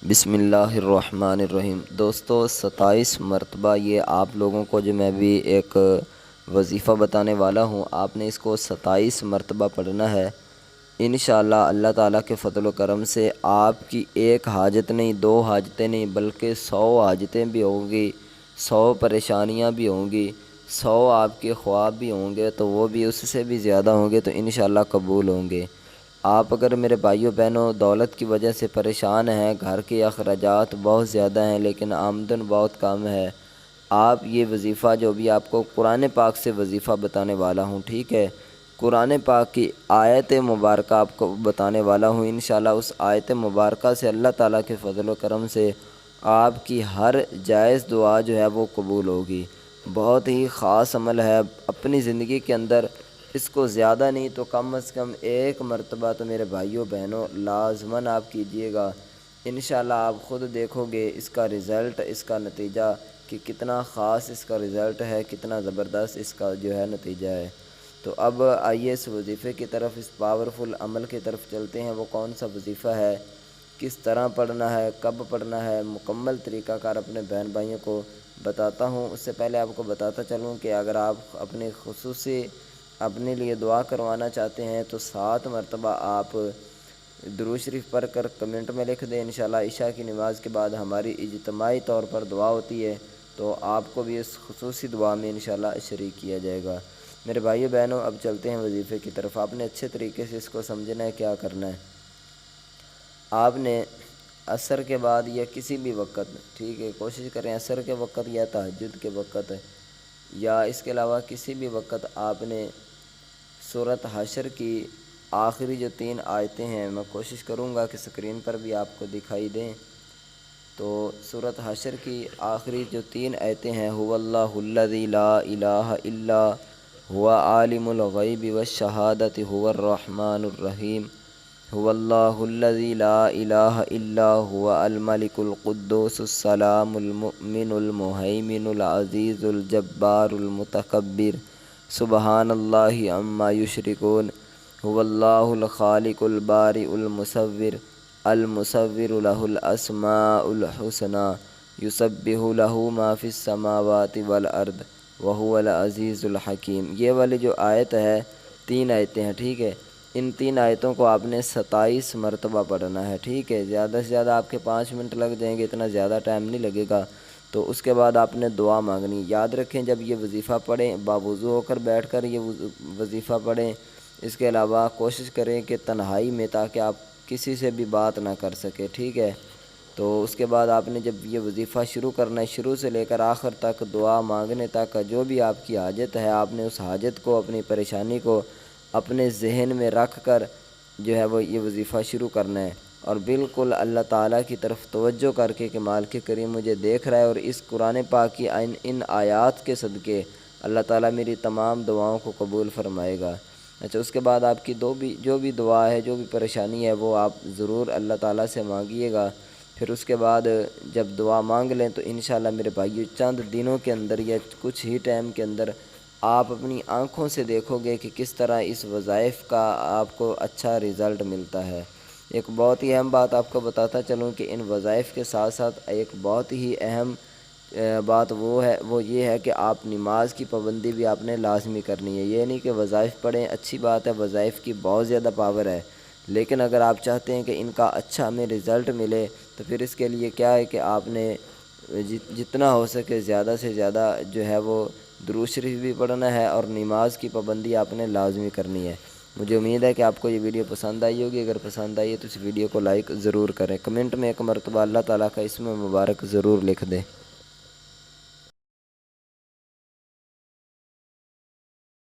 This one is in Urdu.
بسم اللہ الرحمن الرحیم۔ دوستو 27 مرتبہ یہ آپ لوگوں کو جو میں بھی ایک وظیفہ بتانے والا ہوں، آپ نے اس کو 27 مرتبہ پڑھنا ہے۔ انشاءاللہ اللہ تعالیٰ کے فضل و کرم سے آپ کی ایک حاجت نہیں، دو حاجتیں نہیں، بلکہ 100 حاجتیں بھی ہوں گی، 100 پریشانیاں بھی ہوں گی، 100 آپ کے خواب بھی ہوں گے تو وہ بھی اس سے بھی زیادہ ہوں گے تو انشاءاللہ قبول ہوں گے۔ آپ اگر میرے بھائیوں بہنوں دولت کی وجہ سے پریشان ہیں، گھر کے اخراجات بہت زیادہ ہیں لیکن آمدن بہت کم ہے، آپ یہ وظیفہ جو بھی آپ کو قرآن پاک سے وظیفہ بتانے والا ہوں، ٹھیک ہے، قرآن پاک کی آیت مبارکہ آپ کو بتانے والا ہوں۔ انشاءاللہ اس آیت مبارکہ سے اللہ تعالیٰ کے فضل و کرم سے آپ کی ہر جائز دعا جو ہے وہ قبول ہوگی۔ بہت ہی خاص عمل ہے، اپنی زندگی کے اندر اس کو زیادہ نہیں تو کم از کم ایک مرتبہ تو میرے بھائیوں بہنوں لازماً آپ کیجئے گا۔ انشاءاللہ آپ خود دیکھو گے اس کا رزلٹ، اس کا نتیجہ کہ کتنا خاص اس کا رزلٹ ہے، کتنا زبردست اس کا جو ہے نتیجہ ہے۔ تو اب آئیے اس وظیفے کی طرف، اس پاورفل عمل کی طرف چلتے ہیں۔ وہ کون سا وظیفہ ہے، کس طرح پڑھنا ہے، کب پڑھنا ہے، مکمل طریقہ کار اپنے بہن بھائیوں کو بتاتا ہوں۔ اس سے پہلے آپ کو بتاتا چلوں کہ اگر آپ اپنے خصوصی اپنے لیے دعا کروانا چاہتے ہیں تو 7 مرتبہ آپ درود شریف پڑھ کر کمنٹ میں لکھ دیں۔ انشاءاللہ عشاء کی نماز کے بعد ہماری اجتماعی طور پر دعا ہوتی ہے تو آپ کو بھی اس خصوصی دعا میں انشاءاللہ شریک کیا جائے گا۔ میرے بھائیو بہنوں اب چلتے ہیں وظیفے کی طرف۔ آپ نے اچھے طریقے سے اس کو سمجھنا ہے، کیا کرنا ہے۔ آپ نے عصر کے بعد یا کسی بھی وقت، ٹھیک ہے، کوشش کریں عصر کے وقت یا تہجد کے وقت یا اس کے علاوہ کسی بھی وقت آپ نے سورۃ حشر کی آخری جو 3 آیتیں ہیں، میں کوشش کروں گا کہ اسکرین پر بھی آپ کو دکھائی دیں۔ تو سورۃ حشر کی آخری جو 3 آیتیں ہیں، هو اللہ الذی لا الہ الا هو عالم الغیب والشہادۃ هو الرحمن الرحیم، هو اللہ الذی لا الہ الا هو الملک القدوس السلام المؤمن المہیمن العزیز الجبار المتکبر، سبحان اللہ عما یشرکون، هو اللہ الخالق البارئ المصور، المصور له الاسماء الحسنى، یسبح له ما فی السماوات والارض وهو العزیز الحکیم۔ یہ والی جو آیت ہے، 3 آیتیں ہیں، ٹھیک ہے، ان 3 آیتوں کو آپ نے 27 مرتبہ پڑھنا ہے، ٹھیک ہے۔ زیادہ سے زیادہ آپ کے 5 منٹ لگ جائیں گے، اتنا زیادہ ٹائم نہیں لگے گا۔ تو اس کے بعد آپ نے دعا مانگنی۔ یاد رکھیں جب یہ وظیفہ پڑھیں باوضو ہو کر بیٹھ کر یہ وظیفہ پڑھیں۔ اس کے علاوہ کوشش کریں کہ تنہائی میں، تاکہ آپ کسی سے بھی بات نہ کر سکے، ٹھیک ہے۔ تو اس کے بعد آپ نے جب یہ وظیفہ شروع کرنا ہے، شروع سے لے کر آخر تک دعا مانگنے تک جو بھی آپ کی حاجت ہے، آپ نے اس حاجت کو، اپنی پریشانی کو اپنے ذہن میں رکھ کر جو ہے وہ یہ وظیفہ شروع کرنا ہے، اور بالکل اللہ تعالیٰ کی طرف توجہ کر کے کہ مالک کریم مجھے دیکھ رہا ہے، اور اس قرآن پاک کی ان آیات کے صدقے اللہ تعالیٰ میری تمام دعاؤں کو قبول فرمائے گا۔ اچھا، اس کے بعد آپ کی جو بھی دعا ہے، جو بھی پریشانی ہے، وہ آپ ضرور اللہ تعالیٰ سے مانگیے گا۔ پھر اس کے بعد جب دعا مانگ لیں تو انشاءاللہ میرے بھائیو چند دنوں کے اندر یا کچھ ہی ٹائم کے اندر آپ اپنی آنکھوں سے دیکھو گے کہ کس طرح اس وظائف کا آپ کو اچھا رزلٹ ملتا ہے۔ ایک بہت ہی اہم بات آپ کو بتاتا چلوں کہ ان وظائف کے ساتھ ساتھ ایک بہت ہی اہم بات وہ یہ ہے کہ آپ نماز کی پابندی بھی آپ نے لازمی کرنی ہے۔ یہ نہیں کہ وظائف پڑھیں، اچھی بات ہے، وظائف کی بہت زیادہ پاور ہے، لیکن اگر آپ چاہتے ہیں کہ ان کا اچھا ہمیں رزلٹ ملے تو پھر اس کے لیے کیا ہے کہ آپ نے جتنا ہو سکے زیادہ سے زیادہ جو ہے وہ درود شریف بھی پڑھنا ہے، اور نماز کی پابندی آپ نے لازمی کرنی ہے۔ مجھے امید ہے کہ آپ کو یہ ویڈیو پسند آئی ہوگی۔ اگر پسند آئی ہے تو اس ویڈیو کو لائک ضرور کریں، کمنٹ میں ایک مرتبہ اللہ تعالیٰ کا اسم مبارک ضرور لکھ دیں۔